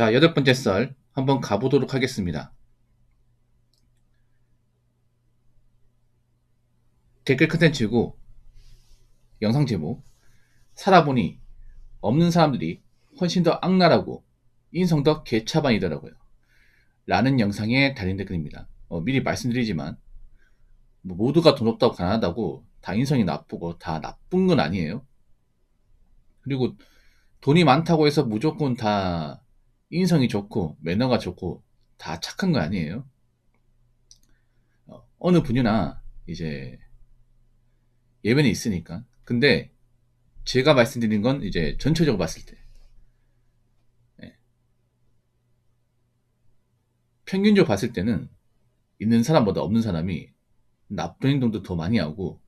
자, 8번째 썰 한번 가보도록 하겠습니다. 댓글 컨텐츠고 영상 제목 살아보니 없는 사람들이 훨씬 더 악랄하고 인성도 개차반이더라고요. 라는 영상에 달린 댓글입니다. 미리 말씀드리지만 모두가 돈 없다고 가난하다고 다 인성이 나쁘고 다 나쁜 건 아니에요. 그리고 돈이 많다고 해서 무조건 다 인성이 좋고 매너가 좋고 다 착한 거 아니에요. 어느 분야나 이제 예외는 있으니까. 근데 제가 말씀드린 건 이제 전체적으로 봤을 때 평균적으로 봤을 때는 있는 사람보다 없는 사람이 나쁜 행동도 더 많이 하고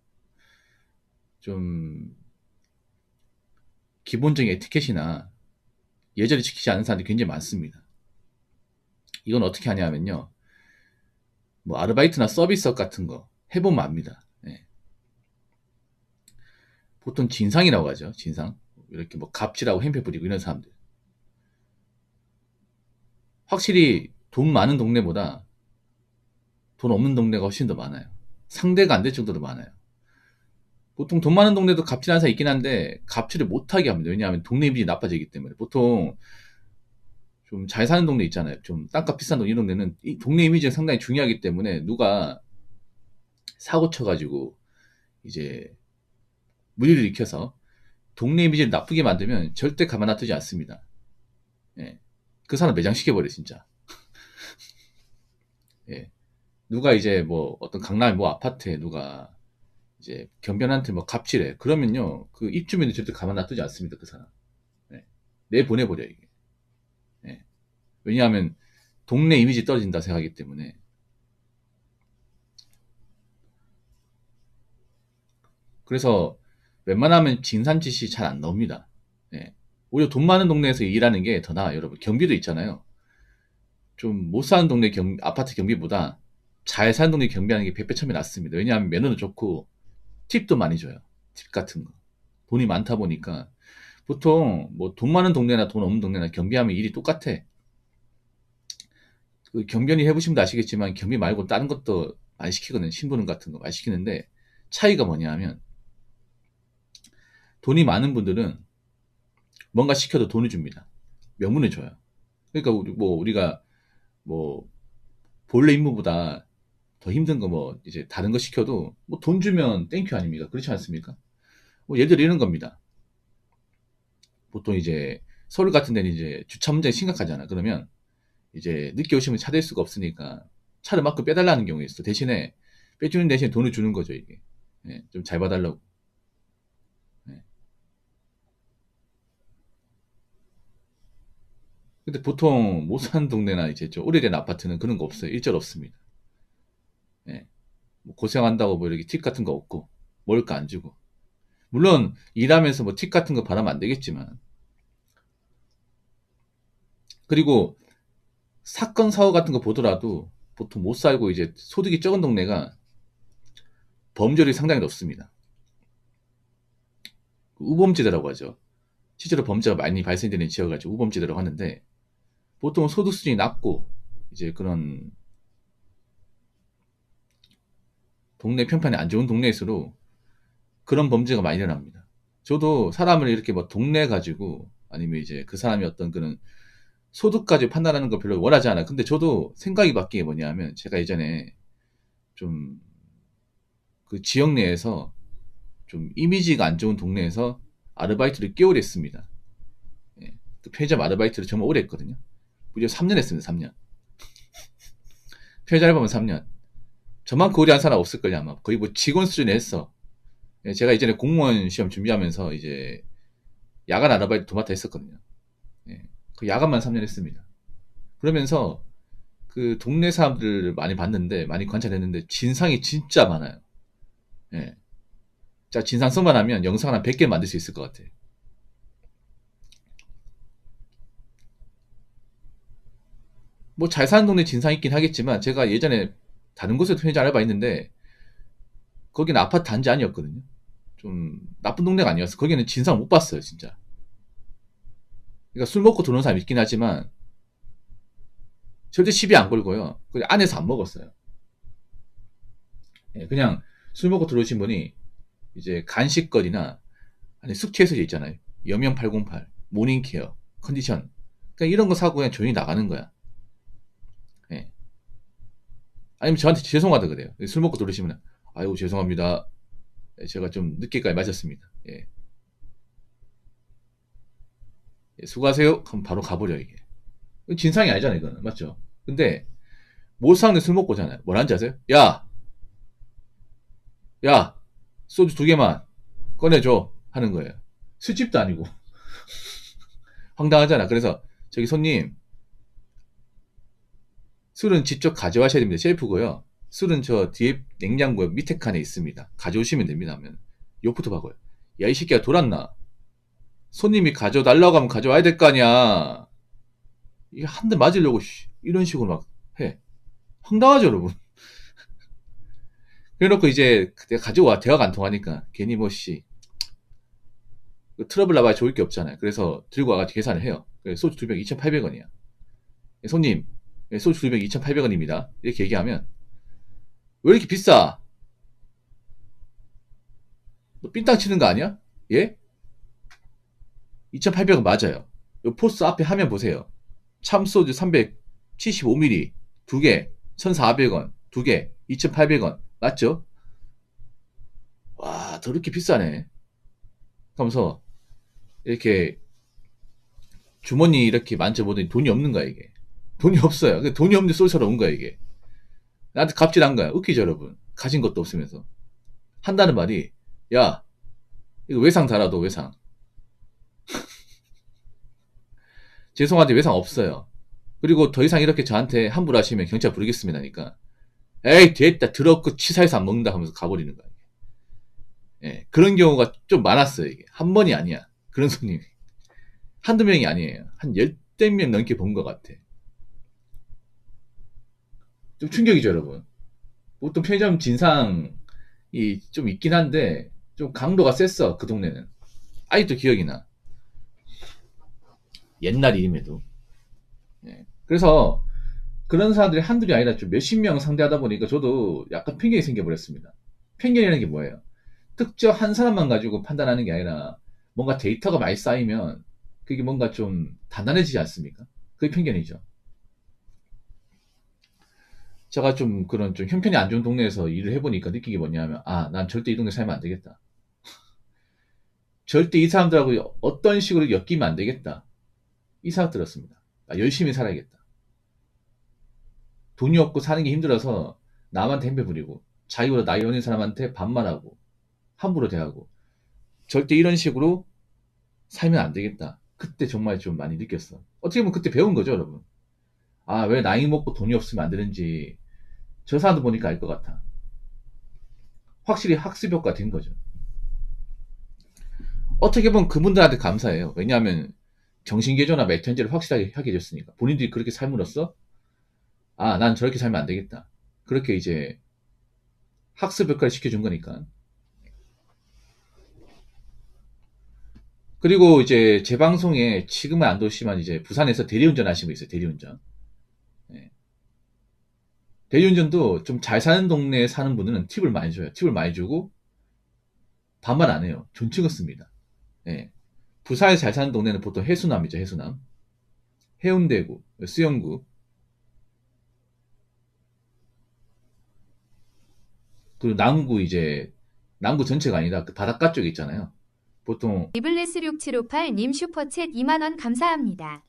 좀 기본적인 에티켓이나 예절을 지키지 않는 사람들이 굉장히 많습니다. 이건 어떻게 하냐면요. 뭐 아르바이트나 서비스업 같은 거 해보면 압니다. 보통 진상이라고 하죠. 진상. 이렇게 뭐 갑질하고 행패 부리고 이런 사람들. 확실히 돈 많은 동네보다 돈 없는 동네가 훨씬 더 많아요. 상대가 안 될 정도로 많아요. 보통 돈 많은 동네도 갑질하는 사람이 있긴 한데 갑질을 못하게 합니다. 왜냐하면 동네 이미지 나빠지기 때문에. 보통 좀 잘 사는 동네 있잖아요. 좀 땅값 비싼 동네 이런 데는 이 동네 이미지가 상당히 중요하기 때문에 누가 사고 쳐가지고 이제 무리를 일으켜서 동네 이미지를 나쁘게 만들면 절대 가만 놔두지 않습니다. 예. 그 사람 매장시켜버려 진짜. 예. 누가 이제 뭐 어떤 강남 뭐 아파트에 누가 이제 경비원한테 뭐 갑질해. 그러면요 그 입주민이 절대 가만 놔두지 않습니다. 그 사람. 예. 내보내버려 이게. 예. 왜냐하면 동네 이미지 떨어진다 생각하기 때문에. 그래서 웬만하면 진산짓이 잘 안 나옵니다. 예. 오히려 돈 많은 동네에서 일하는 게 더 나아요. 여러분 경비도 있잖아요. 좀 못 사는 동네 아파트 경비보다 잘 사는 동네 경비하는 게 100배 천배 낫습니다. 왜냐하면 매너도 좋고 팁도 많이 줘요. 팁 같은 거. 돈이 많다 보니까 보통 뭐 돈 많은 동네나 돈 없는 동네나 경비하면 일이 똑같아. 그 경비원이 해보시면 아시겠지만 경비 말고 다른 것도 많이 시키거든요. 신부름 같은 거 많이 시키는데 차이가 뭐냐 하면 돈이 많은 분들은 뭔가 시켜도 돈을 줍니다. 명분을 줘요. 그러니까 우리가 뭐 본래 임무보다 더 힘든 거 뭐 이제 다른 거 시켜도 뭐 돈 주면 땡큐 아닙니까? 그렇지 않습니까? 뭐 예를 들어 이런 겁니다. 보통 이제 서울 같은 데는 이제 주차 문제가 심각하잖아. 그러면 이제 늦게 오시면 차 댈 수가 없으니까 차를 막고 빼달라는 경우가 있어. 대신에 빼주는 대신에 돈을 주는 거죠, 이게. 예, 좀 잘 봐달라고. 예. 근데 보통 못 사는 동네나 이제 좀 오래된 아파트는 그런 거 없어요. 일절 없습니다. 예. 뭐 고생한다고 뭐 이렇게 팁 같은 거 없고, 먹을 거 안 주고. 물론 일하면서 뭐 팁 같은 거 바라면 안 되겠지만. 그리고 사건 사고 같은 거 보더라도 보통 못 살고 이제 소득이 적은 동네가 범죄율이 상당히 높습니다. 우범지대라고 하죠. 실제로 범죄가 많이 발생되는 지역을 가지고 우범지대라고 하는데 보통 소득 수준이 낮고 이제 그런 동네 평판이 안 좋은 동네일수록 그런 범죄가 많이 일어납니다. 저도 사람을 이렇게 뭐 동네 가지고 아니면 이제 그 사람이 어떤 그런 소득까지 판단하는 거 별로 원하지 않아요. 근데 저도 생각이 바뀐 게 뭐냐면 제가 예전에 좀 그 지역 내에서 좀 이미지가 안 좋은 동네에서 아르바이트를 꽤 오래 했습니다. 예. 그 편의점 아르바이트를 정말 오래 했거든요. 무려 3년 했습니다. 3년. 편의점 알바만 3년. 저만큼 오래 한 사람 없을걸요 아마. 거의 뭐 직원 수준에 했어. 예, 제가 이전에 공무원 시험 준비하면서 이제 야간 아르바이트 도맡아 했었거든요. 예. 그 야간만 3년 했습니다. 그러면서 그 동네 사람들을 많이 봤는데 많이 관찰했는데 진상이 진짜 많아요. 예. 자, 진상 써만 하면 영상 한 100개 만들 수 있을 것 같아요. 뭐 잘 사는 동네 진상 있긴 하겠지만 제가 예전에 다른 곳에도 편의점 알바 했는데 거기는 아파트 단지 아니었거든요. 좀 나쁜 동네가 아니었어. 거기는 진상 못 봤어요, 진짜. 그러니까 술 먹고 들어오는 사람 있긴 하지만 절대 시비 안 걸고요. 그냥 안에서 안 먹었어요. 예, 그냥 술 먹고 들어오신 분이 이제 간식거리나 아니 숙취해소제 있잖아요. 여명 808, 모닝케어, 컨디션. 그러니까 이런 거 사고 그냥 조용히 나가는 거야. 예. 아니면 저한테 죄송하다 그래요. 술 먹고 들어오시면 아이고 죄송합니다. 제가 좀 늦게까지 마셨습니다. 예. 예, 수고하세요. 그럼 바로 가버려 이게. 진상이 아니잖아요 이거는. 맞죠? 근데 못 사는데 술 먹고 오잖아요. 뭐라는지 아세요? 야! 야! 소주 2개만 꺼내줘 하는 거예요. 술집도 아니고. 황당하잖아. 그래서 저기 손님 술은 직접 가져와셔야 됩니다. 셀프고요. 술은 저 뒤에 냉장고에 밑에 칸에 있습니다. 가져오시면 됩니다. 하면 욕부터 박아요. 야 이 새끼야 돌았나? 손님이 가져달라고 하면 가져와야 될 거 아니야. 이게 한 대 맞으려고 이런 식으로 막 해. 황당하죠 여러분. 그래놓고 이제 내가 가져와 대화가 안 통하니까 괜히 트러블 나봐야 좋을 게 없잖아요. 그래서 들고 와가지고 계산을 해요. 소주 2병 2,800원이야. 손님 소주 2병 2,800원입니다. 이렇게 얘기하면 왜 이렇게 비싸? 너 삔땅 치는 거 아니야? 예? 2,800원 맞아요. 요 포스 앞에 화면 보세요. 참소주 375ml 2개 1,400원 2개 2,800원 맞죠? 와 더럽게 비싸네. 하면서 이렇게 주머니 이렇게 만져보더니 돈이 없는 거야 이게. 돈이 없어요. 돈이 없는데 소주 사러 온 거야 이게. 나한테 갑질한 거야. 웃기죠 여러분. 가진 것도 없으면서 한다는 말이 야 이거 외상 달아도 외상. 죄송한데 외상 없어요. 그리고 더 이상 이렇게 저한테 함부로 하시면 경찰 부르겠습니다니까. 에이 됐다 더럽고 치사해서 안 먹는다 하면서 가버리는 거야. 예, 그런 경우가 좀 많았어요 이게. 한 번이 아니야. 그런 손님이. 한두 명이 아니에요. 한 열댓 명 넘게 본 것 같아. 좀 충격이죠 여러분. 보통 편의점 진상이 좀 있긴 한데 좀 강도가 셌어 그 동네는. 아직도 기억이 나. 옛날 이름에도. 예. 그래서 그런 사람들이 한둘이 아니라 좀 몇십 명 상대하다 보니까 저도 약간 편견이 생겨버렸습니다. 편견이라는 게 뭐예요? 특정 한 사람만 가지고 판단하는 게 아니라 뭔가 데이터가 많이 쌓이면 그게 뭔가 좀 단단해지지 않습니까? 그게 편견이죠. 제가 좀 그런 좀 형편이 안 좋은 동네에서 일을 해보니까 느낀 게 뭐냐면 난 절대 이 동네 살면 안 되겠다. 절대 이 사람들하고 어떤 식으로 엮이면 안 되겠다. 이 생각 들었습니다. 열심히 살아야겠다. 돈이 없고 사는 게 힘들어서 남한테 햄배 부리고 자기보다 나이 어린 사람한테 반말하고 함부로 대하고 절대 이런 식으로 살면 안 되겠다. 그때 정말 좀 많이 느꼈어. 어떻게 보면 그때 배운 거죠 여러분. 왜 나이 먹고 돈이 없으면 안 되는지 저 사람도 보니까 알 것 같아. 확실히 학습 효과 된 거죠. 어떻게 보면 그분들한테 감사해요. 왜냐하면 정신개조나 메탄지를 확실하게 하게 됐으니까. 본인들이 그렇게 삶으로써 난 저렇게 살면 안 되겠다. 그렇게 이제 학습 효과를 시켜준 거니까. 그리고 이제 제 방송에 지금은 안 도시지만 이제 부산에서 대리운전 하시는 분 있어요. 대리운전. 네. 대리운전도 좀 잘 사는 동네에 사는 분들은 팁을 많이 줘요. 팁을 많이 주고 반말 안 해요. 존칭을 씁니다. 네. 부산에서 잘 사는 동네는 보통 해수남이죠. 해수남. 해운대구, 수영구. 그리고 남구 이제 남구 전체가 아니라 그 바닷가 쪽에 있잖아요. 보통 리블레스 6758님 슈퍼챗 2만원 감사합니다.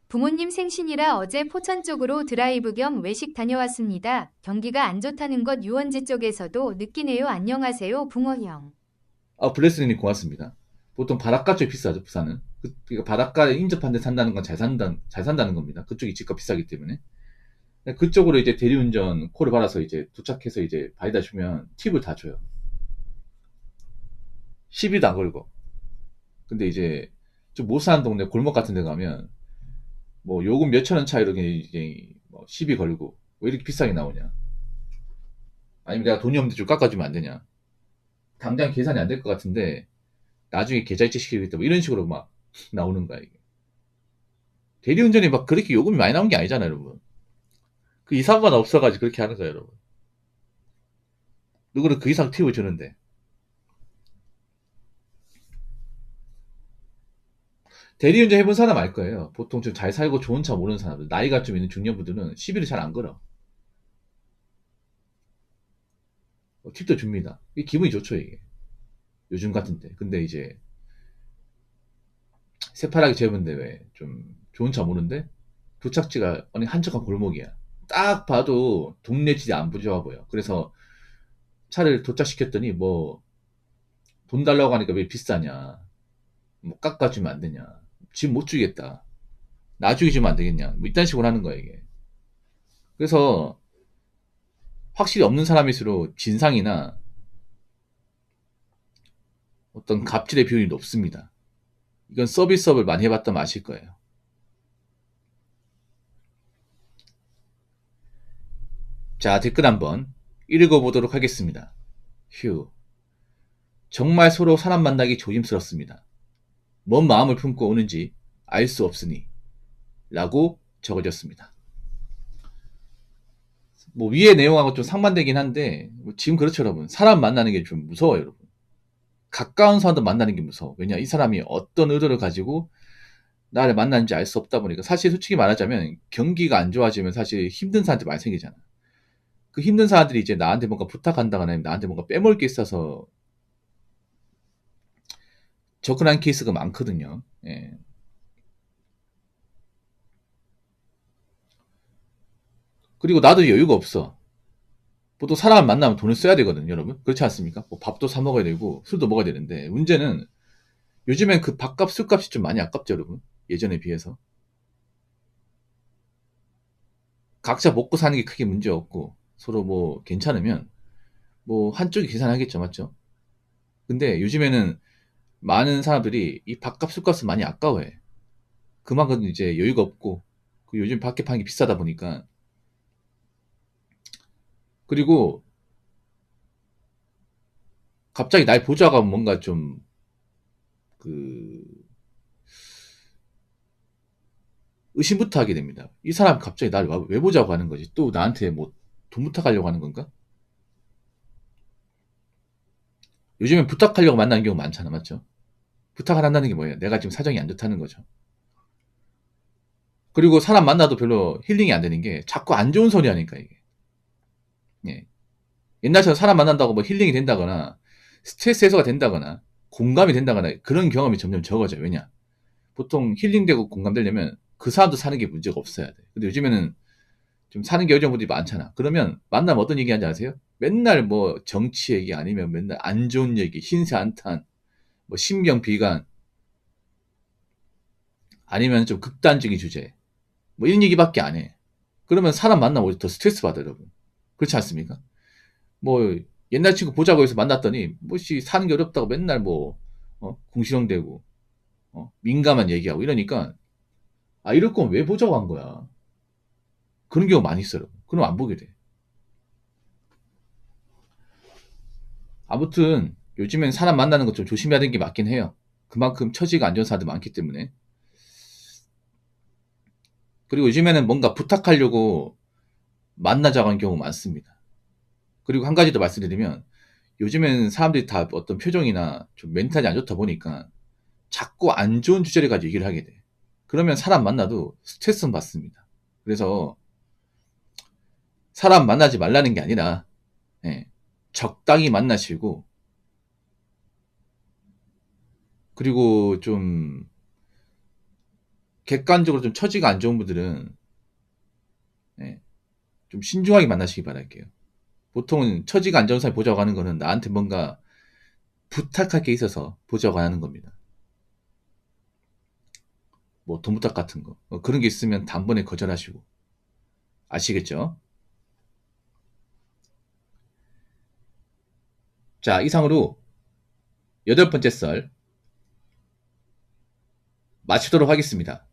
부모님 생신이라 어제 포천 쪽으로 드라이브 겸 외식 다녀왔습니다. 경기가 안 좋다는 것 유원지 쪽에서도 느끼네요. 안녕하세요 붕어형. 블레스님 고맙습니다. 보통 바닷가 쪽이 비싸죠 부산은. 그러니까 바닷가에 인접한 데 산다는 건 잘 산다는 겁니다. 그쪽이 집값 비싸기 때문에. 그쪽으로 이제 대리운전 콜을 받아서 이제 도착해서 이제 바이다 주면 팁을 다 줘요. 시비도 안 걸고. 근데 이제 좀 못 사는 동네 골목 같은 데 가면 뭐 요금 몇천 원 차이로 이제 뭐 시비 걸고 왜 이렇게 비싸게 나오냐. 아니면 내가 돈이 없는데 좀 깎아주면 안 되냐. 당장 계산이 안 될 것 같은데 나중에 계좌이체 시키겠다 뭐 이런 식으로 막 나오는 거야 이게. 대리운전이 막 그렇게 요금이 많이 나온 게 아니잖아요 여러분. 그 이상만 없어가지고 그렇게 하는 거예요, 여러분. 누구는 그 이상 팁을 주는데. 대리운전 해본 사람 알 거예요. 보통 좀 잘 살고 좋은 차 모르는 사람들, 나이가 좀 있는 중년분들은 시비를 잘 안 걸어. 팁도 줍니다. 이게 기분이 좋죠, 이게. 요즘 같은데. 근데 이제 새파랗게 재본데 왜 좀 좋은 차 모르는데 도착지가 어느 한적한 골목이야. 딱 봐도 동네 질이 안 좋아 보여. 그래서 차를 도착시켰더니 뭐 돈 달라고 하니까 왜 비싸냐. 뭐 깎아주면 안 되냐. 지금 못 주겠다. 나중에 주면 안 되겠냐. 뭐 이딴 식으로 하는 거야, 이게. 그래서 확실히 없는 사람일수록 진상이나 어떤 갑질의 비율이 높습니다. 이건 서비스업을 많이 해봤다면 아실 거예요. 자, 댓글 한번 읽어보도록 하겠습니다. 휴. 정말 서로 사람 만나기 조심스럽습니다. 뭔 마음을 품고 오는지 알 수 없으니 라고 적어졌습니다. 뭐 위의 내용하고 좀 상반되긴 한데 뭐 지금 그렇죠, 여러분. 사람 만나는 게 좀 무서워요, 여러분. 가까운 사람도 만나는 게 무서워. 왜냐, 이 사람이 어떤 의도를 가지고 나를 만나는지 알 수 없다 보니까. 사실 솔직히 말하자면 경기가 안 좋아지면 사실 힘든 사람들이 많이 생기잖아. 그 힘든 사람들이 이제 나한테 뭔가 부탁한다거나 나한테 뭔가 빼먹을 게 있어서 접근한 케이스가 많거든요. 예. 그리고 나도 여유가 없어. 보통 사람 만나면 돈을 써야 되거든요, 여러분. 그렇지 않습니까? 뭐 밥도 사 먹어야 되고 술도 먹어야 되는데 문제는 요즘엔 그 밥값, 술값이 좀 많이 아깝죠, 여러분. 예전에 비해서. 각자 먹고 사는 게 크게 문제 없고 서로 뭐 괜찮으면 뭐 한쪽이 계산하겠죠, 맞죠? 근데 요즘에는 많은 사람들이 이 밥값, 술값을 많이 아까워해. 그만큼 이제 여유가 없고 그 요즘 밖에 파는 게 비싸다 보니까. 그리고 갑자기 날 보자가 뭔가 좀 그 의심부터 하게 됩니다. 이 사람 갑자기 날 왜 보자고 하는 거지? 또 나한테 뭐 돈 부탁하려고 하는 건가? 요즘엔 부탁하려고 만나는 경우 많잖아, 맞죠? 부탁을 한다는 게 뭐예요? 내가 지금 사정이 안 좋다는 거죠. 그리고 사람 만나도 별로 힐링이 안 되는 게 자꾸 안 좋은 소리 하니까 이게. 예. 옛날처럼 사람 만난다고 뭐 힐링이 된다거나 스트레스 해소가 된다거나 공감이 된다거나 그런 경험이 점점 적어져요. 왜냐? 보통 힐링되고 공감되려면 그 사람도 사는 게 문제가 없어야 돼. 근데 요즘에는 좀 사는 게 어려운 분들이 많잖아. 그러면 만나면 어떤 얘기 하는지 아세요? 맨날 뭐 정치 얘기 아니면 맨날 안 좋은 얘기, 신세 한탄, 뭐 신병 비관, 아니면 좀 극단적인 주제, 뭐 이런 얘기밖에 안 해. 그러면 사람 만나면 오히려 더 스트레스 받아요, 여러분. 그렇지 않습니까? 뭐 옛날 친구 보자고 해서 만났더니 뭐씨 사는 게 어렵다고 맨날 뭐 궁시렁대고 민감한 얘기하고 이러니까 아 이럴 거면 왜 보자고 한 거야. 그런 경우 많이 있어요. 그럼 안 보게 돼. 아무튼 요즘엔 사람 만나는 거 좀 조심해야 되는 게 맞긴 해요. 그만큼 처지가 안 좋은 사람들 많기 때문에. 그리고 요즘에는 뭔가 부탁하려고 만나자고 하는 경우 많습니다. 그리고 한 가지 더 말씀드리면 요즘에는 사람들이 다 어떤 표정이나 좀 멘탈이 안 좋다 보니까 자꾸 안 좋은 주제를 가지고 얘기를 하게 돼. 그러면 사람 만나도 스트레스는 받습니다. 그래서 사람 만나지 말라는 게 아니라 예, 적당히 만나시고 그리고 좀 객관적으로 좀 처지가 안 좋은 분들은 예, 좀 신중하게 만나시기 바랄게요. 보통은 처지가 안 좋은 사람이 보자고 하는 거는 나한테 뭔가 부탁할 게 있어서 보자고 하는 겁니다. 뭐 돈 부탁 같은 거 그런 게 있으면 단번에 거절하시고 아시겠죠? 자, 이상으로 8번째 썰 마치도록 하겠습니다.